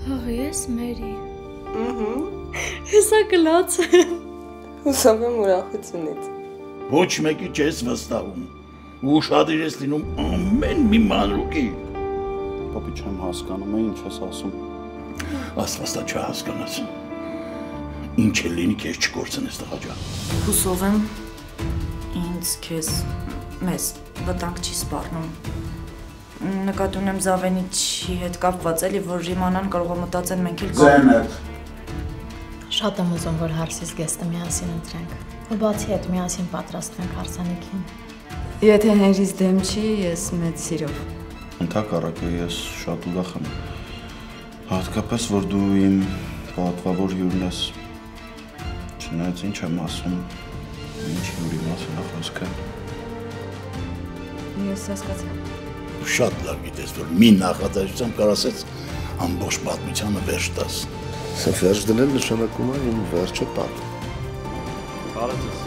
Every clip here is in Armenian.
Աղի ես Մերի։ Հեսա կլաց եմ։ Հուսով եմ ուրախությունից։ Ոչ մեկի չես վստահում։ Ու շատ ես լինում ամեն մի մանրուկի։ Պապի չեմ հասկանում, ինչ ես ասում։ Աստվածա չհասկանաս։ Ինչ է լինի քեզ չկորցնես տղա ջան։ Հուսով եմ ինձ քեզ մեզ վտանգ չի սպառնում։ Նկատի ունեմ Զավենիչի հետ կապված էլի, որ իմանան կարող է մտածեն մենք էլ Զենետ։ Շատ եմ ուզում, որ հարսից գեստը միասին ընտրենք։ Ու բացի այդ միասին պատրաստվենք հարսանիքին։ Եթե Հենրից դեմ չի, ես մեծ սիրով։ Ընդհակառակը ես շատ ուրախ եմ։ Հատկապես որ դու իմ պատվավոր հյուրն ես։ Չնայած ինչ եմ ասում, ինչ հյուրի մասին է խոսքը։ Ես հասկացա։ Շատ լավ գիտես, որ մի նախաձայնությամբ կարասես ամբողջ պատմությանը վերջ տաս։ Սա վերջ դնել նշանակում է իմ վերջը տալ։ Բարև ձեզ։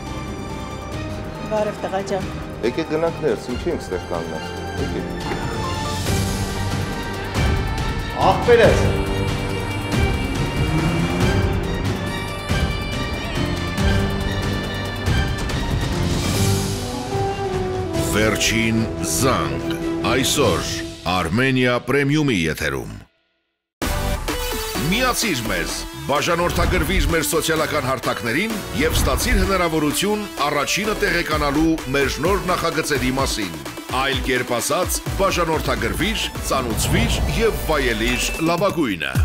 Բարև տղա ջան։ Եկեք գնանք ներս, ինչի ենք ստեղ կանգնել։ Եկեք։ Աղբերես։ Վերջին զանգ, այսօր Armenia Premium-ի եթերում։ Միացիր մեզ, բաժանորդագրվիր մեր սոցիալական հարթակներին և ստացիր հնարավորություն առաջինը տեղեկանալու մեր նոր նախագծերի մասին։ Այլ կերպ ասած, բաժանորդագրվիր, ծանուցվիր և վայելիր լավագույնը։